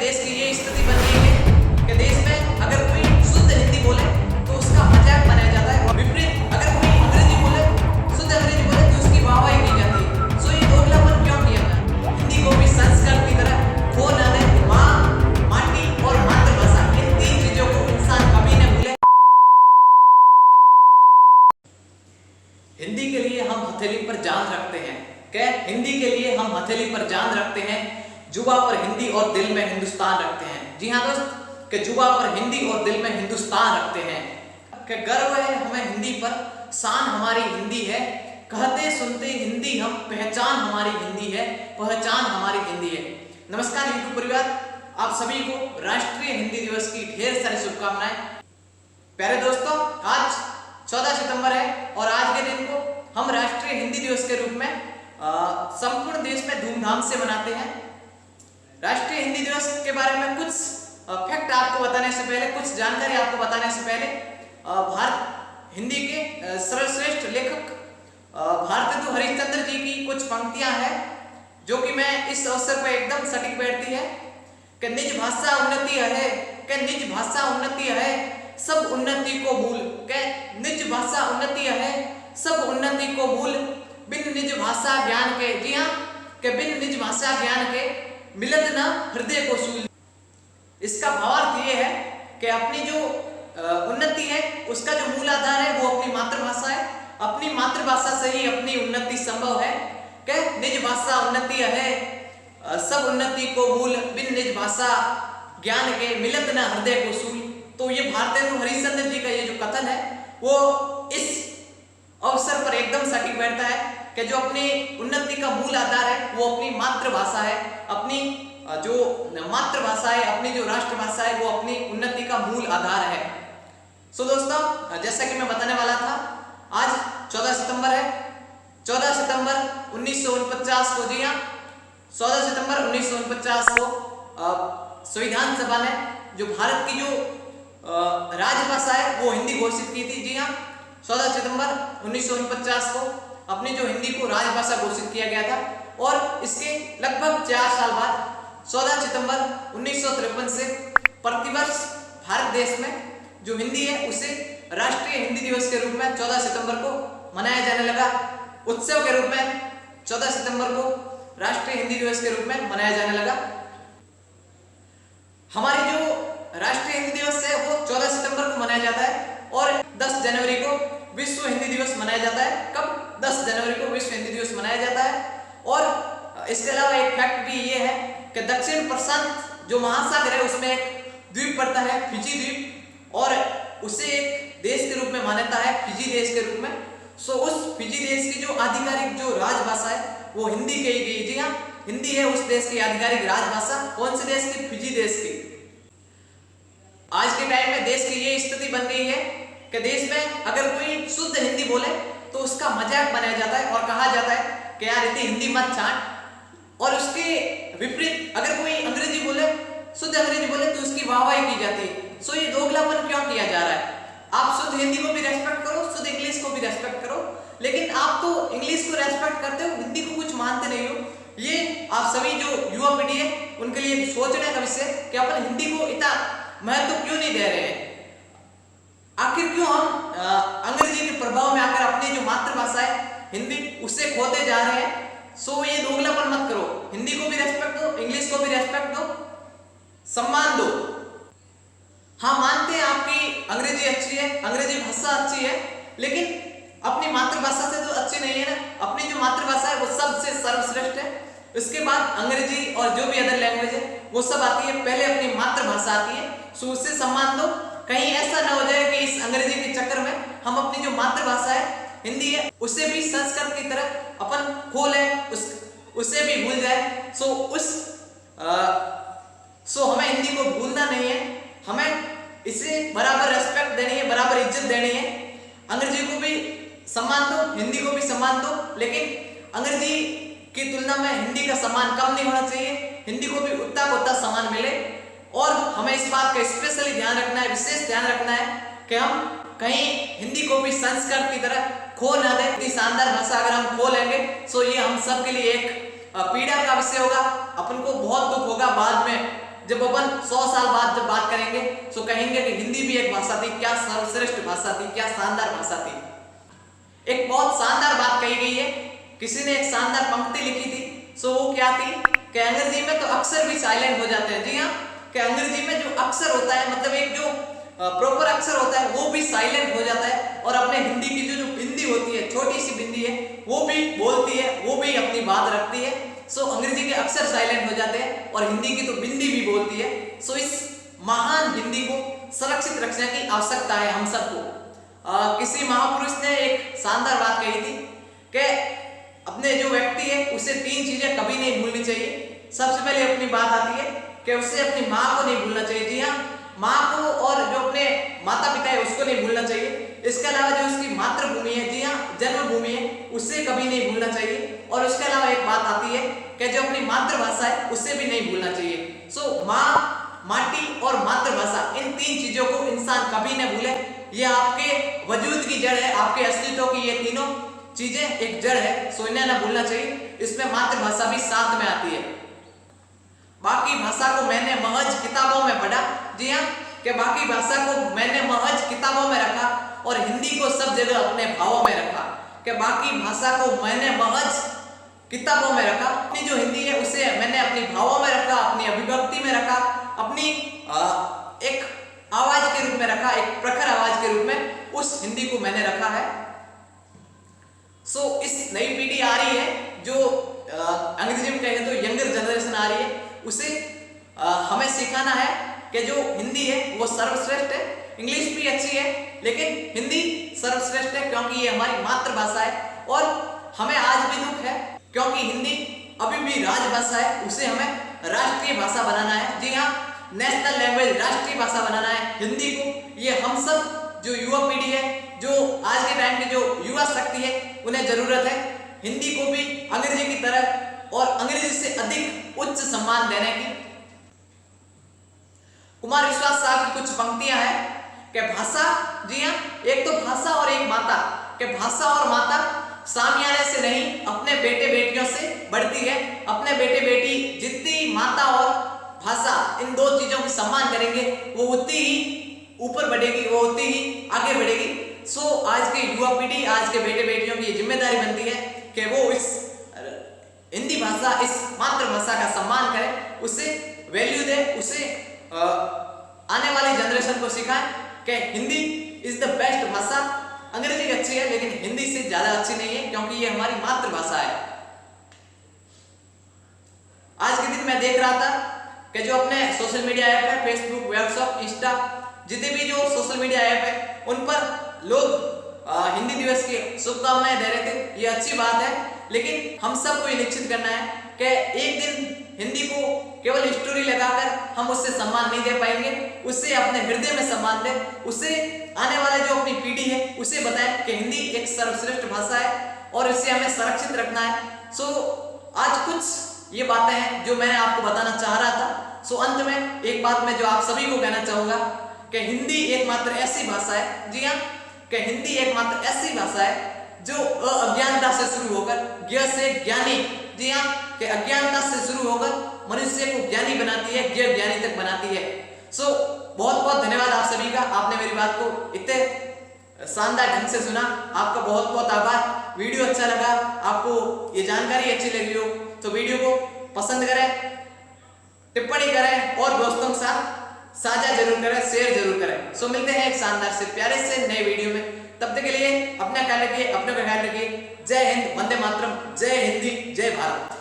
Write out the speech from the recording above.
देश की ये स्थिति बन गई है कि देश में अगर कोई शुद्ध हिंदी बोले तो उसका मजाक बनाया जाता है और विपरीत अगर कोई अंग्रेजी बोले, शुद्ध अंग्रेजी बोले तो उसकी वाहवाही की जाती है। सो ये दोगलापन क्यों किया था? हिंदी को भी संस्कृत की तरह खो ना दे। माँ, माटी और मातृभाषा, इन तीन चीजों को इंसान कभी न भूले। हिंदी के लिए हम हथेली पर जान रखते हैं। क्या? हिंदी के लिए हम हथेली पर जान रखते हैं, जुबा पर हिंदी और दिल में हिंदुस्तान रखते हैं। जी हाँ दोस्त, कि जुबा पर हिंदी और दिल में हिंदुस्तान रखते हैं। कि गर्व है हमें हिंदी पर, शान हमारी हिंदी है, कहते सुनते हिंदी हम, पहचान हमारी हिंदी है, पहचान हमारी हिंदी है। नमस्कार यूट्यूब परिवार, आप सभी को राष्ट्रीय हिंदी दिवस की ढेर सारी शुभकामनाएं। प्यारे दोस्तों, आज 14 सितंबर है और आज के दिन को हम राष्ट्रीय हिंदी दिवस के रूप में संपूर्ण देश में धूमधाम से मनाते हैं। राष्ट्रीय हिंदी दिवस के बारे में कुछ फैक्ट आपको बताने से पहले, कुछ जानकारी आपको बताने से पहले, भारत हिंदी के सर्वश्रेष्ठ लेखक भारतेंदु हरिश्चंद्र जी की कुछ पंक्तियां हैं जो कि मैं इस अवसर पर एकदम सटीक बैठती है कि निज भाषा उन्नति है, कि निज भाषा उन्नति है, सब उन्नति को भूल। के निज भाषा उन्नति है, सब उन्नति को भूल, बिन निज भाषा ज्ञान के। जी हाँ, कि बिन निज भाषा ज्ञान के मिलत न हृदय को सूल। इसका भावार्थ ये है कि अपनी जो उन्नति है उसका जो मूल आधार है वो अपनी मातृभाषा है। अपनी मातृभाषा से ही अपनी उन्नति संभव है। कि निज भाषा उन्नति है, सब उन्नति को भूल, बिन निज भाषा ज्ञान के मिलत न हृदय को सूल। तो ये भारतेंदु हरिश्चंद्र जी का ये जो कथन है वो इस अवसर पर एकदम सटीक बैठता है कि जो अपनी उन्नति का मूल आधार है वो अपनी मातृभाषा है। अपनी जो मातृभाषा है, अपनी जो राष्ट्रभाषा है वो अपनी उन्नति का मूल आधार है। सो दोस्तों, जैसा कि मैं बताने वाला था, आज 14 सितंबर है। 14 सितंबर 1949 को, जी हाँ, 14 सितंबर 1949 को संविधान सभा ने जो भारत की जो राजभाषा है वो हिंदी घोषित की थी। जी हाँ, 14 सितंबर 1949 को अपनी जो हिंदी को राजभाषा घोषित किया गया था और इसके लगभग 4 साल बाद 14 सितंबर 1953 से प्रतिवर्ष भारत देश में जो हिंदी है उसे राष्ट्रीय हिंदी दिवस के रूप में 14 सितंबर को मनाया जाने लगा। उत्सव के रूप में 14 सितंबर को राष्ट्रीय हिंदी दिवस के रूप में मनाया जाने लगा। हमारी जो राष्ट्रीय हिंदी दिवस है वो 14 सितंबर को मनाया जाता है और 10 जनवरी को विश्व हिंदी दिवस मनाया जाता है। कब? 10 जनवरी को विश्व हिंदी दिवस मनाया जाता है। और इसके अलावा एक फैक्ट भी ये है कि दक्षिण प्रशांत जो महासागर है उसमें एक द्वीप पड़ता है, फिजी द्वीप, और उसे एक देश के रूप में मान्यता है, फिजी देश के रूप में। सो उस फिजी देश की जो आधिकारिक जो राजभाषा है वो हिंदी कही गई। जी हाँ, हिंदी है उस देश की आधिकारिक राजभाषा। कौन से देश की? फिजी देश की। आज के टाइम में देश की ये स्थिति बन गई है कि देश में अगर कोई शुद्ध हिंदी बोले तो उसका मजाक बनाया जाता है और कहा जाता है कि यार इतनी हिंदी मत छांट। और उसके विपरीत अगर कोई अंग्रेजी बोले, शुद्ध अंग्रेजी बोले तो उसकी वाहवाही की जाती है। सो ये दोगलापन क्यों किया जा रहा है? आप शुद्ध हिंदी को भी रेस्पेक्ट करो, शुद्ध इंग्लिश को भी रेस्पेक्ट करो, लेकिन आप तो इंग्लिश को रेस्पेक्ट करते हो, हिंदी को कुछ मानते नहीं हो। ये आप सभी जो युवा पीढ़ी है उनके लिए सोचने का विषय कि अपन हिंदी को इतना महत्व क्यों नहीं दे रहे हैं। आखिर क्यों हम अंग्रेजी के प्रभाव में आकर अपनी जो मातृभाषा है हिंदी उससे खोते जा रहे हैं। सो ये दोगलापन मत करो, हिंदी को भी रेस्पेक्ट दो, इंग्लिश को भी रेस्पेक्ट दो, सम्मान दो। हाँ, मानते हैं आपकी अंग्रेजी अच्छी है, अंग्रेजी भाषा अच्छी है, लेकिन अपनी मातृभाषा से तो अच्छी नहीं है ना। अपनी जो मातृभाषा है वो सबसे सर्वश्रेष्ठ है। इसके बाद अंग्रेजी और जो भी अदर लैंग्वेज है वो सब आती है, पहले अपनी मातृभाषा आती है। सो उससे सम्मान दो। कहीं ऐसा ना हो जाए कि इस अंग्रेजी के चक्कर में हम अपनी जो मातृभाषा है हिंदी है उसे भी संस्कृत की तरह अपन खो लें, उसे भी भूल जाए। सो हमें हिंदी को भूलना नहीं है, हमें इसे बराबर रेस्पेक्ट देनी है, बराबर इज्जत देनी है। अंग्रेजी को भी सम्मान दो, हिंदी को भी सम्मान दो, लेकिन अंग्रेजी की तुलना में हिंदी का सम्मान कम नहीं होना चाहिए। हिंदी को भी उतना को उतना सम्मान मिले। और हमें इस बात का स्पेशली ध्यान रखना है, विशेष ध्यान रखना है कि हम कहीं हिंदी को भी संस्कृत की तरह खो ना दें। इतनी शानदार भाषा अगर हम खो लेंगे तो ये हम सब के लिए एक पीड़ा का विषय होगा। अपन को बहुत दुख होगा बाद में जब अपन 100 साल बाद जब बात करेंगे तो कहेंगे कि हिंदी भी एक भाषा थी, क्या सर्वश्रेष्ठ भाषा थी, क्या शानदार भाषा थी। एक बहुत शानदार बात कही गई है, किसी ने एक शानदार पंक्ति लिखी थी। सो वो क्या थी कि अंग्रेजी में तो अक्षर भी साइलेंट हो जाते हैं। जी हाँ, कि अंग्रेजी में जो अक्षर होता है, मतलब एक जो प्रॉपर अक्षर होता है वो भी साइलेंट हो जाता है, और अपने हिंदी की जो बिंदी होती है, छोटी सी बिंदी है, वो भी बोलती है, वो भी अपनी बात रखती है। सो अंग्रेजी के अक्षर साइलेंट हो जाते हैं और हिंदी की तो बिंदी भी बोलती है। सो इस महान हिंदी को सुरक्षित रखने की आवश्यकता है हम सबको। किसी महापुरुष ने एक शानदार बात कही थी कि अपने जो व्यक्ति है उसे 3 चीजें कभी नहीं भूलनी चाहिए। सबसे पहले अपनी बात आती है कि उसे अपनी माँ को नहीं भूलना चाहिए। जी हाँ, माँ को, और जो अपने माता पिता है उसको नहीं भूलना चाहिए। इसके अलावा जो उसकी मातृभूमि है, जी हाँ, जन्मभूमि है, उसे कभी नहीं भूलना चाहिए। और उसके अलावा एक बात आती है कि जो अपनी मातृभाषा है उसे भी नहीं भूलना चाहिए। सो माँ, माटी और मातृभाषा, इन 3 चीजों को इंसान कभी न भूले। ये आपके वजूद की जड़ है, आपके अस्तित्व की ये तीनों चीजें एक जड़ है, सो इन्हें ना भूलना चाहिए। इसमें मातृभाषा भी साथ में आती है। बाकी भाषा को मैंने महज किताबों में पढ़ा। जी हाँ, कि बाकी भाषा को मैंने महज किताबों में रखा और हिंदी को सब जगह अपने भावों में रखा। कि बाकी भाषा को मैंने महज किताबों में रखा, अपनी जो हिंदी है उसे मैंने अपनी भावों में रखा, अपनी अभिव्यक्ति में रखा, अपनी एक आवाज के रूप में रखा, एक प्रखर आवाज के रूप में उस हिंदी को मैंने रखा है। सो इस नई पीढ़ी आ रही है जो अंग्रेजी में कहें तो यंगर जनरेशन आ रही है, उसे हमें सिखाना है कि जो हिंदी है वो सर्वश्रेष्ठ है। इंग्लिश भी अच्छी है लेकिन हिंदी सर्वश्रेष्ठ है, क्योंकि ये हमारी मातृभाषा है। और हमें आज भी दुख है क्योंकि हिंदी अभी भी राजभाषा है, उसे हमें राष्ट्रीय भाषा बनाना है। जी हाँ, नेशनल लैंग्वेज, राष्ट्रीय भाषा बनाना है हिंदी को। ये हम सब जो युवा पीढ़ी है, जो आज के टाइम की जो युवा शक्ति है, उन्हें जरूरत है हिंदी को भी अंग्रेजी की तरह और अंग्रेजी से अधिक उच्च सम्मान देने की। कुमार विश्वास साहब की कुछ पंक्तियां हैं कि भाषा, जी हाँ, एक तो भाषा और एक माता, कि भाषा और माता सामयाने से नहीं अपने बेटे बेटियों से बढ़ती है। अपने बेटे बेटी जितनी माता और भाषा, इन 2 चीजों को सम्मान करेंगे वो उतनी ही ऊपर बढ़ेगी, वो उतनी ही आगे बढ़ेगी। सो आज के युवा पीढ़ी, आज के बेटे बेटियों की ये जिम्मेदारी बनती है कि वो इस हिंदी भाषा, इस मातृभाषा का सम्मान करें, उसे वैल्यू दे, उसे आने वाली जनरेशन को सिखाएं कि हिंदी इज द बेस्ट भाषा। अंग्रेजी अच्छी है लेकिन हिंदी से ज्यादा अच्छी नहीं है, क्योंकि ये हमारी मातृभाषा है। आज के दिन मैं देख रहा था कि जो अपने सोशल मीडिया ऐप है, फेसबुक, व्हाट्सएप, इंस्टा, जितने भी जो सोशल मीडिया ऐप है उन पर लोग हिंदी दिवस की शुभकामनाएं दे रहे थे। ये अच्छी बात है, लेकिन हम सबको ये निश्चित करना है कि एक दिन हिंदी को केवल स्टोरी लगाकर हम उससे सम्मान नहीं दे पाएंगे। उससे अपने हृदय में सम्मान दें, उससे आने वाले जो अपनी पीढ़ी है उसे बताएं कि हिंदी एक सर्वश्रेष्ठ भाषा है और इसे हमें सुरक्षित रखना है। सो आज कुछ ये बातें हैं जो मैंने आपको बताना चाह रहा था। सो अंत में एक बात मैं जो आप सभी को कहना चाहूंगा कि हिंदी एकमात्र ऐसी भाषा है, जी हाँ, कि हिंदी एकमात्र ऐसी भाषा है जो अज्ञानता से शुरू होकर ज्ञ से ज्ञानी, जी हाँ, कि अज्ञानता से शुरू होकर मनुष्य को ज्ञानी बनाती है, ज्ञ ज्ञानी तक बनाती है। सो बहुत बहुत धन्यवाद आप सभी का, आपने मेरी बात को इतने शानदार ढंग से सुना। आपका बहुत बहुत आभार। वीडियो अच्छा लगा, आपको ये जानकारी अच्छी लगी हो तो वीडियो को पसंद करें, टिप्पणी करें और दोस्तों के साथ साझा जरूर करें, शेयर जरूर करें। सो मिलते हैं एक शानदार से प्यारे से नए वीडियो में। तब तक के लिए अपना ख्याल रखिए, अपने का ख्याल रखिए। जय हिंद, वंदे मातरम, जय हिंदी, जय भारत।